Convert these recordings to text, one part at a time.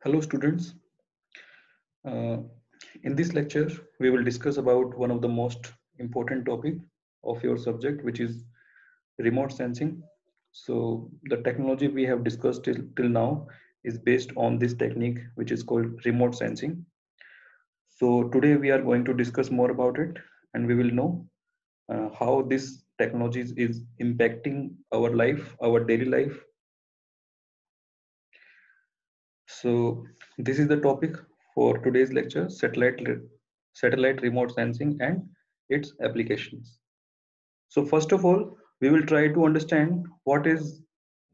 Hello students. Uh, in this lecture, we will discuss about one of the most important topic of your subject, which is remote sensing. So the technology we have discussed till now is based on this technique, which is called remote sensing. So today we are going to discuss more about it, and we will know how this technology is impacting our life, our daily life. So this is the topic for today's lecture, satellite remote sensing and its applications. So first of all, we will try to understand what is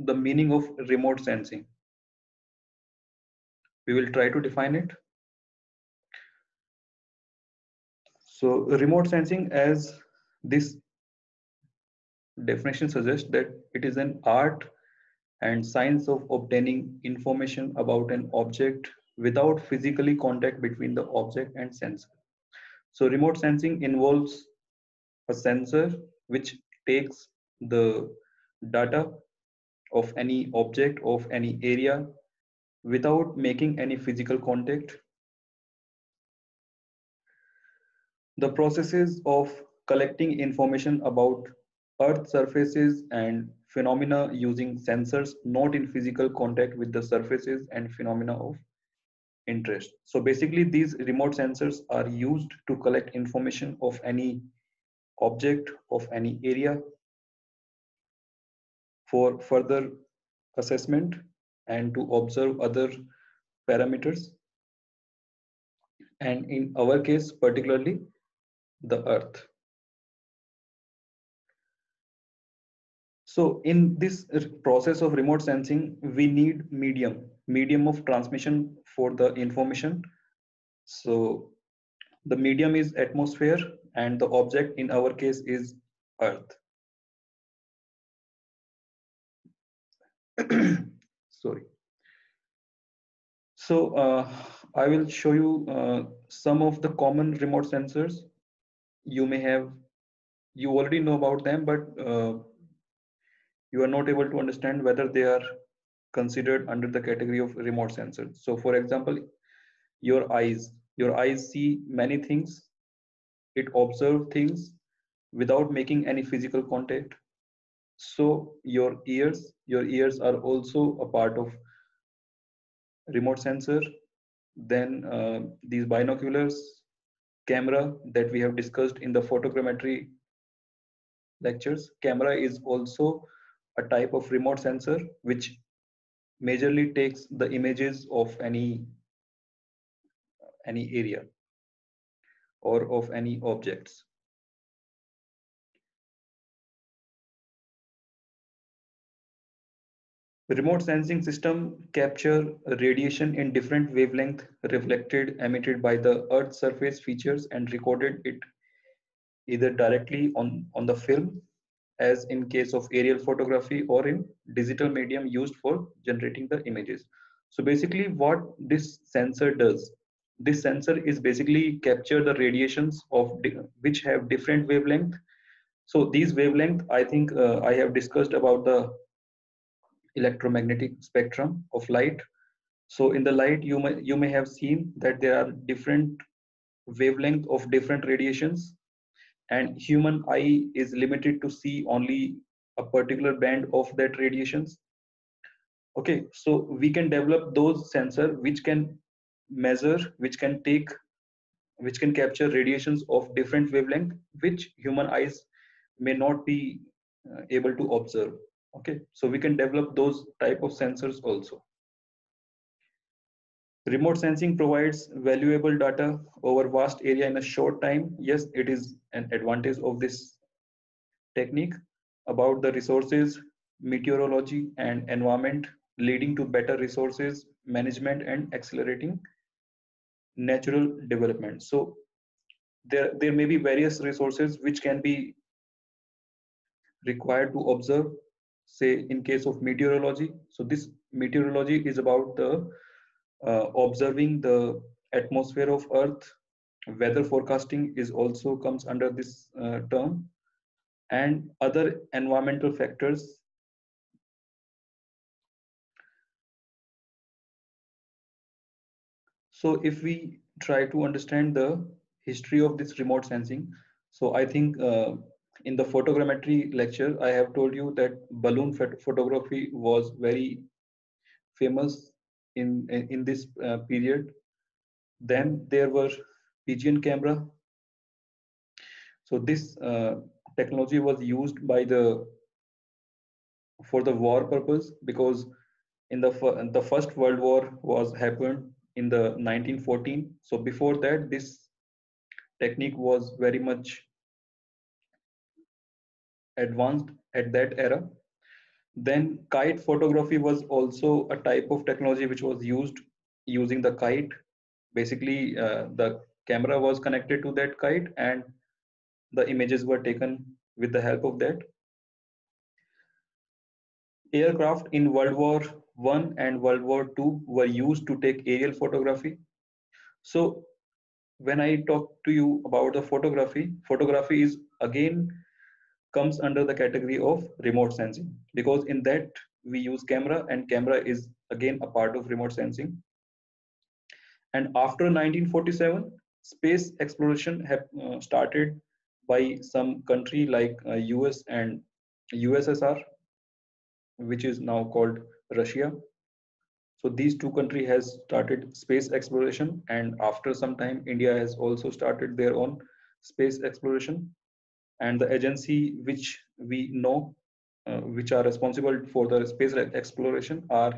the meaning of remote sensing. We will try to define it. So remote sensing, as this definition suggests, that it is an art and science of obtaining information about an object without physically contact between the object and sensor. So remote sensing involves a sensor which takes the data of any object of any area without making any physical contact. The processes of collecting information about earth surfaces and phenomena using sensors not in physical contact with the surfaces and phenomena of interest. So basically these remote sensors are used to collect information of any object of any area for further assessment and to observe other parameters, and in our case particularly the earth. So in this process of remote sensing we need medium of transmission for the information. So the medium is atmosphere and the object in our case is earth. Sorry. So I will show you some of the common remote sensors. You may have, you already know about them, but you are not able to understand whether they are considered under the category of remote sensors. So for example, your eyes see many things, it observes things without making any physical contact. So your ears are also a part of remote sensor. Then these binoculars, camera that we have discussed in the photogrammetry lectures, camera is also a type of remote sensor which majorly takes the images of any area or of any objects. Remote sensing system capture radiation in different wavelength reflected, emitted by the Earth's surface features and recorded it either directly on the film, as in case of aerial photography, or in digital medium used for generating the images. So basically what this sensor does, this sensor is basically capture the radiations of which have different wavelength. So these wavelength, I think I have discussed about the electromagnetic spectrum of light. So in the light, you may have seen that there are different wavelength of different radiations, and human eye is limited to see only a particular band of that radiations. Okay, so we can develop those sensor which can measure, which can capture radiations of different wavelength which human eyes may not be able to observe. Okay, so we can develop those type of sensors also. Remote sensing provides valuable data over vast area in a short time. Yes, it is an advantage of this technique about the resources, meteorology, and environment, leading to better resources management and accelerating natural development. So there may be various resources which can be required to observe, say in case of meteorology. So this meteorology is about the observing the atmosphere of earth. Weather forecasting is also comes under this term, and other environmental factors. So if we try to understand the history of this remote sensing, so I think in the photogrammetry lecture I have told you that balloon photography was very famous in this period. Then there were pigeon camera. So this technology was used by the for the war purpose, because in the first world war was happened in the 1914. So before that, this technique was very much advanced at that era. Then kite photography was also a type of technology which was used using the kite. Basically, the camera was connected to that kite and the images were taken with the help of that. Aircraft in World War One and World War Two were used to take aerial photography. So when I talk to you about the photography, photography is again comes under the category of remote sensing, because in that we use camera, and camera is again a part of remote sensing. And after 1947, space exploration have started by some country like US and USSR, which is now called Russia. So these two countries has started space exploration, and after some time India has also started their own space exploration. And the agency which we know which are responsible for the space exploration are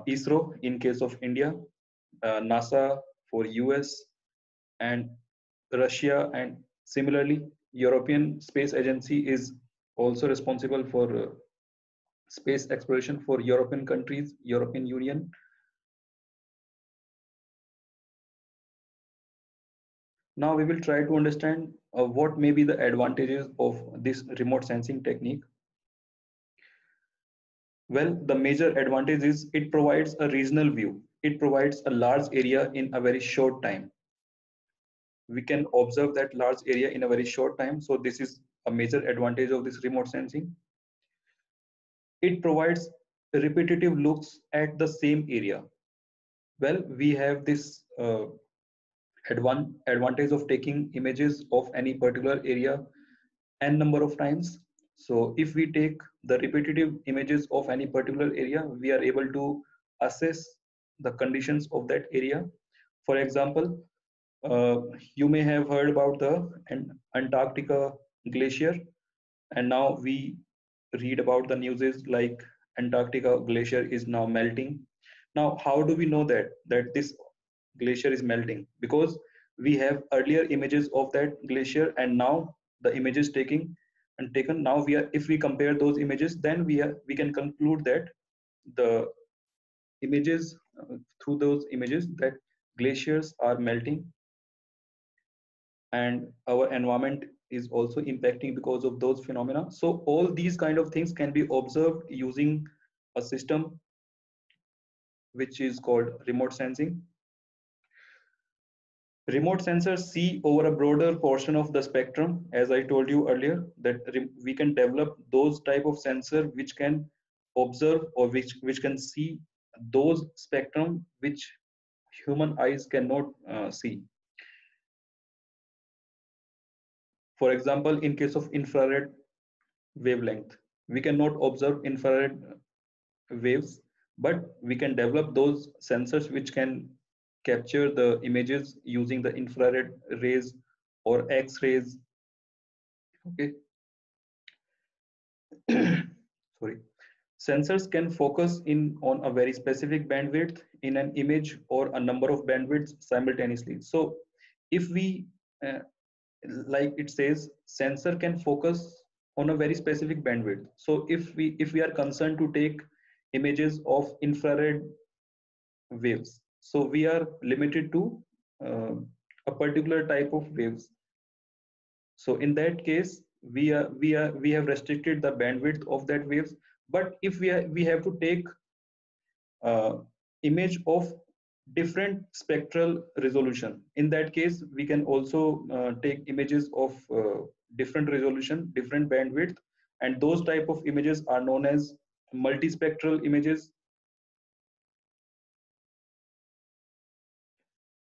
ISRO in case of India, NASA for US, and Russia, and similarly European Space Agency is also responsible for space exploration for European countries, European Union. Now we will try to understand what may be the advantages of this remote sensing technique. Well, the major advantage is it provides a regional view. It provides a large area in a very short time. We can observe that large area in a very short time. So this is a major advantage of this remote sensing. It provides repetitive looks at the same area. Well, we have this advantage of taking images of any particular area n number of times. So if we take the repetitive images of any particular area, we are able to assess the conditions of that area. For example, uh, you may have heard about the Antarctica glacier, and now we read about the news is like Antarctica glacier is now melting. Now, how do we know that this glacier is melting? Because we have earlier images of that glacier, and now the images taken. Now we are, if we compare those images, then we can conclude that the images through those images that glaciers are melting, and our environment is also impacting because of those phenomena. So all these kind of things can be observed using a system which is called remote sensing. Remote sensors see over a broader portion of the spectrum. As I told you earlier, that we can develop those type of sensor which can observe, or which can see those spectrum which human eyes cannot see. For example, in case of infrared wavelength, we cannot observe infrared waves, but we can develop those sensors which can capture the images using the infrared rays or X-rays. Okay. Sorry. Sensors can focus in on a very specific bandwidth in an image, or a number of bandwidths simultaneously. So if we uh, like it says, sensor can focus on a very specific bandwidth. So if we are concerned to take images of infrared waves, so we are limited to uh, a particular type of waves. So in that case, we have restricted the bandwidth of that waves. But if we have to take uh, image of different spectral resolution, in that case we can also take images of different resolution, different bandwidth, and those type of images are known as multispectral images.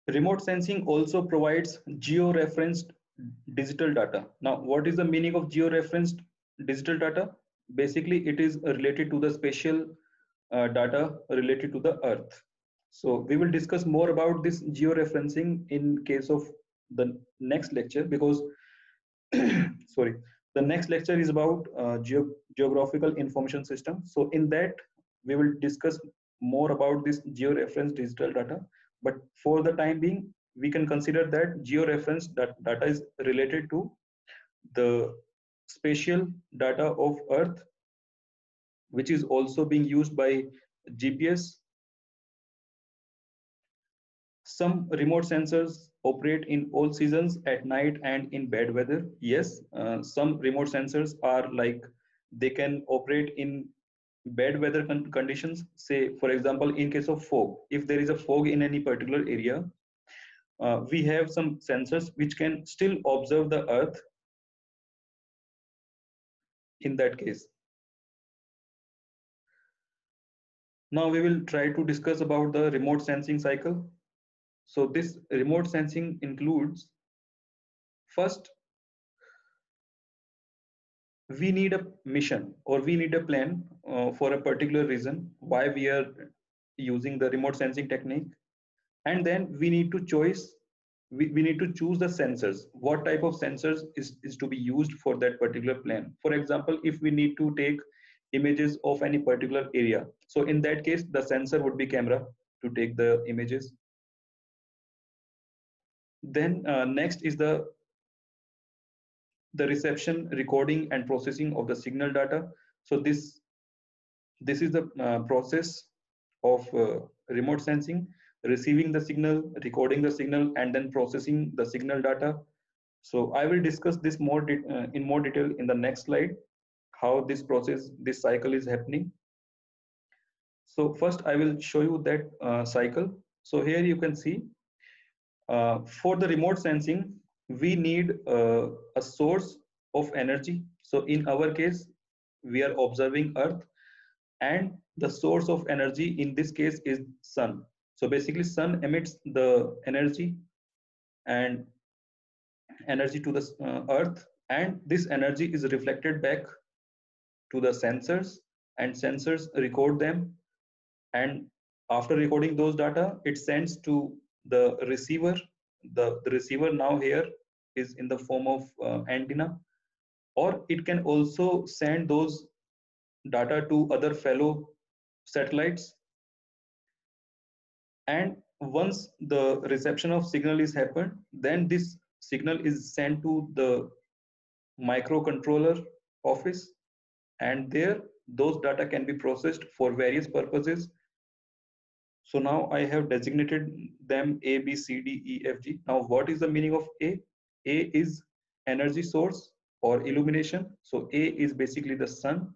Remote sensing also provides geo-referenced digital data. Now, what is the meaning of geo-referenced digital data? Basically, it is related to the spatial data related to the Earth. So we will discuss more about this geo-referencing in case of the next lecture, because sorry, the next lecture is about geographical information system. So in that we will discuss more about this geo-referenced digital data. But for the time being, we can consider that geo-referenced data is related to the spatial data of Earth, which is also being used by GPS. Some remote sensors operate in all seasons, at night and in bad weather. Yes, some remote sensors are like they can operate in bad weather conditions. Say, for example, in case of fog, if there is a fog in any particular area, we have some sensors which can still observe the Earth in that case. Now we will try to discuss about the remote sensing cycle. So this remote sensing includes, first, we need a mission or we need a plan for a particular reason why we are using the remote sensing technique, and then we need to choose the sensors, what type of sensors is to be used for that particular plan. For example, if we need to take images of any particular area, so in that case the sensor would be camera to take the images. Then next is the reception, recording and processing of the signal data. So this is the process of remote sensing: receiving the signal, recording the signal, and then processing the signal data. So I will discuss this in more detail in the next slide, how this cycle is happening. So first I will show you that cycle. So here you can see, for the remote sensing, we need a source of energy. So in our case, we are observing Earth, and the source of energy in this case is sun. So basically sun emits the and energy to the Earth, and this energy is reflected back to the sensors, and sensors record them, and after recording those data it sends to the receiver. The receiver now here is in the form of antenna, or it can also send those data to other fellow satellites. And once the reception of signal is happened, then this signal is sent to the microcontroller office, and there those data can be processed for various purposes. So now I have designated them A, B, C, D, E, F, G. Now what is the meaning of A? A is energy source or illumination. So A is basically the sun.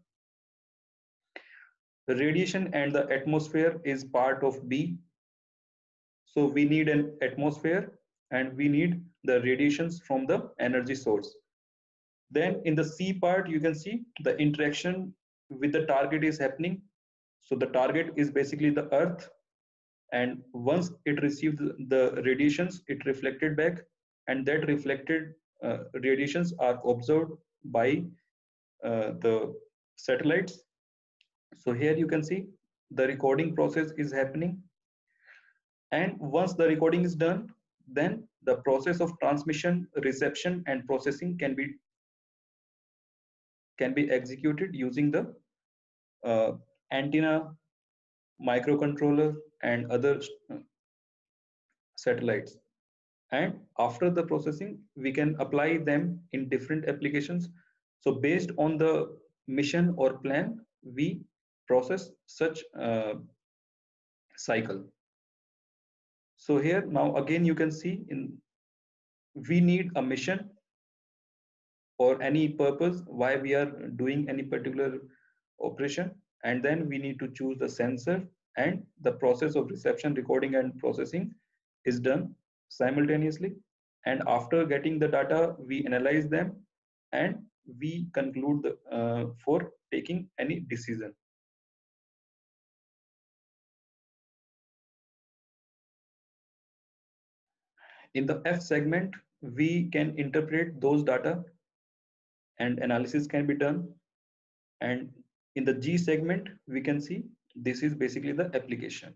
The radiation and the atmosphere is part of B. So we need an atmosphere and we need the radiations from the energy source. Then in the C part, you can see the interaction with the target is happening. So the target is basically the Earth, and once it received the radiations, it reflected back, and that reflected radiations are observed by the satellites. So here you can see the recording process is happening, and once the recording is done, then the process of transmission, reception and processing can be executed using the antenna, microcontroller and other satellites. And after the processing, we can apply them in different applications. So based on the mission or plan, we process such cycle. So here now again you can see we need a mission or any purpose why we are doing any particular operation, and then we need to choose the sensor, and the process of reception, recording and processing is done simultaneously. And after getting the data, we analyze them and we conclude for taking any decision. In the F segment, we can interpret those data and analysis can be done. And in the G segment, we can see this is basically the application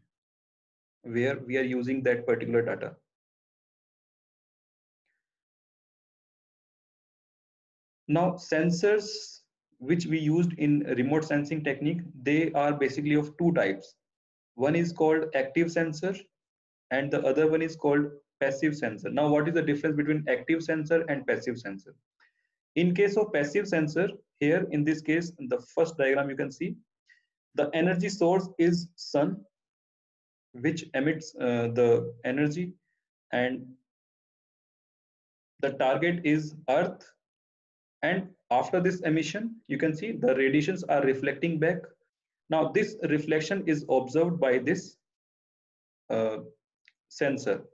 where we are using that particular data. Now, sensors which we used in remote sensing technique, they are basically of two types. One is called active sensor and the other one is called passive sensor. Now, what is the difference between active sensor and passive sensor? In case of passive sensor, here in this case, in the first diagram you can see, the energy source is sun, which emits the energy, and the target is earth. And after this emission, you can see the radiations are reflecting back. Now, this reflection is observed by this uh, sensor.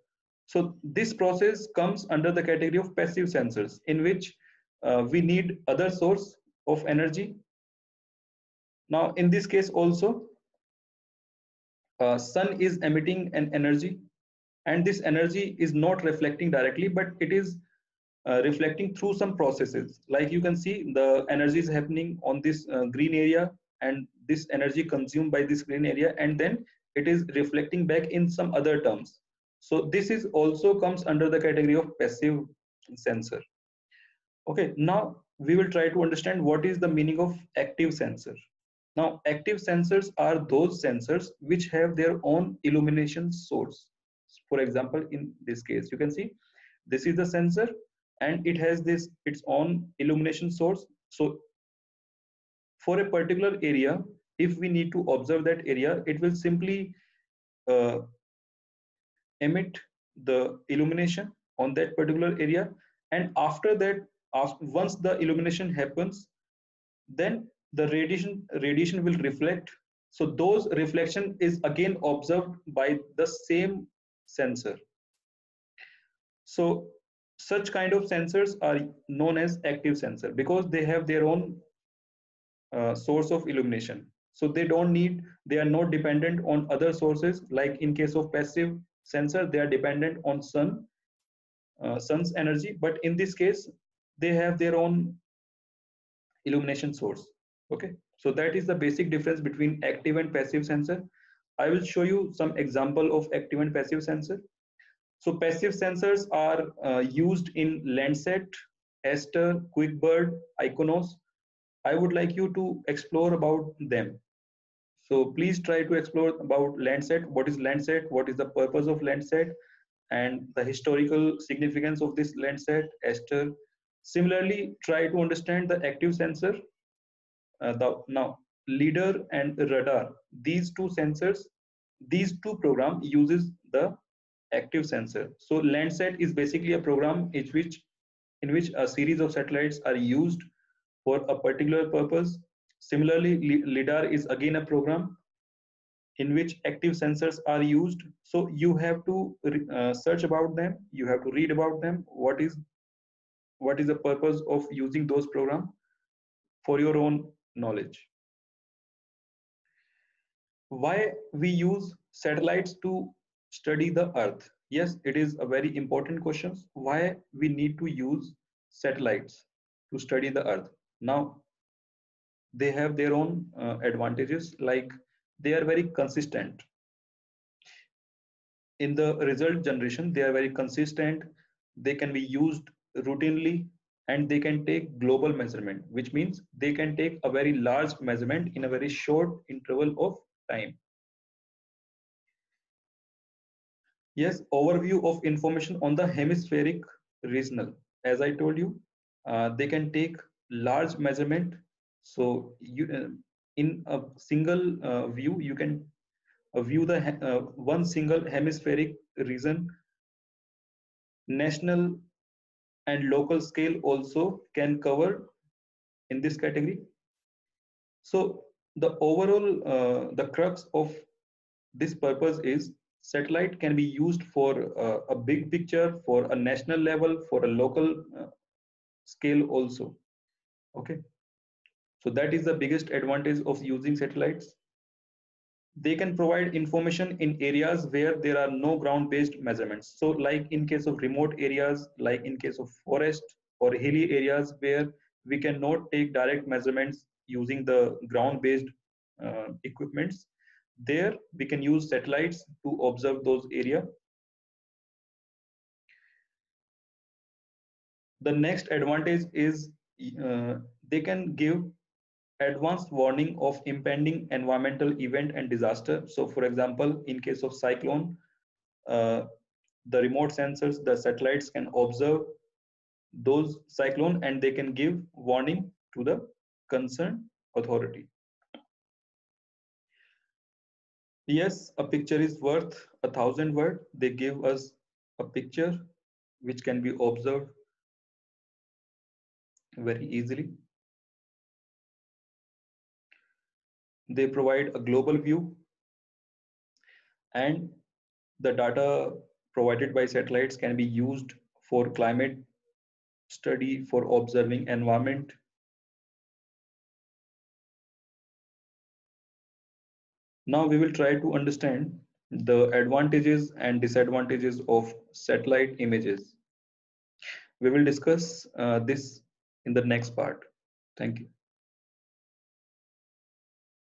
So this process comes under the category of passive sensors, in which we need other source of energy. Now, in this case also, sun is emitting an energy, and this energy is not reflecting directly, but it is reflecting through some processes. Like you can see, the energy is happening on this green area, and this energy consumed by this green area, and then it is reflecting back in some other terms. So this is also comes under the category of passive sensor. Okay, now we will try to understand what is the meaning of active sensor. Now, active sensors are those sensors which have their own illumination source. For example, in this case, you can see this is the sensor and it has this its own illumination source. So for a particular area, if we need to observe that area, it will simply uh, emit the illumination on that particular area, and after that, once the illumination happens, then the radiation will reflect. So those reflection is again observed by the same sensor. So such kind of sensors are known as active sensor because they have their own source of illumination. So they are not dependent on other sources. Like in case of passive sensor, they are dependent on sun's energy, but in this case they have their own illumination source. Okay, so that is the basic difference between active and passive sensor. I will show you some example of active and passive sensor. So passive sensors are used in Landsat, Aster, QuickBird, Iconos. I would like you to explore about them. So please try to explore about Landsat. What is Landsat? What is the purpose of Landsat? And the historical significance of this Landsat, Aster. Similarly, try to understand the active sensor. Now, LIDAR and radar, these two sensors, these two program uses the active sensor. So Landsat is basically a program in which a series of satellites are used for a particular purpose. Similarly, LIDAR is again a program in which active sensors are used. So you have to search about them. You have to read about them. What is the purpose of using those programs for your own knowledge. Why we use satellites to study the Earth? Yes, it is a very important question. Why we need to use satellites to study the Earth? Now, they have their own advantages, like they are very consistent. In the result generation, they are very consistent. They can be used routinely and they can take global measurement, which means they can take a very large measurement in a very short interval of time. Yes, overview of information on the hemispheric regional. As I told you, they can take large measurement. So in a single view, you can view the one single hemispheric region. National and local scale also can cover in this category. So the overall, the crux of this purpose is satellite can be used for a big picture, for a national level, for a local scale also. Okay, so that is the biggest advantage of using satellites. They can provide information in areas where there are no ground-based measurements. So like in case of remote areas, like in case of forest or hilly areas where we cannot take direct measurements using the ground-based equipments, there we can use satellites to observe those areas. The next advantage is they can give advanced warning of impending environmental event and disaster. So for example, in case of cyclone, uh, the remote sensors, the satellites can observe those cyclone and they can give warning to the concerned authority. Yes, a picture is worth 1,000 words. They give us a picture which can be observed very easily. They provide a global view, and the data provided by satellites can be used for climate study, for observing environment. Now we will try to understand the advantages and disadvantages of satellite images. We will discuss this in the next part. Thank you.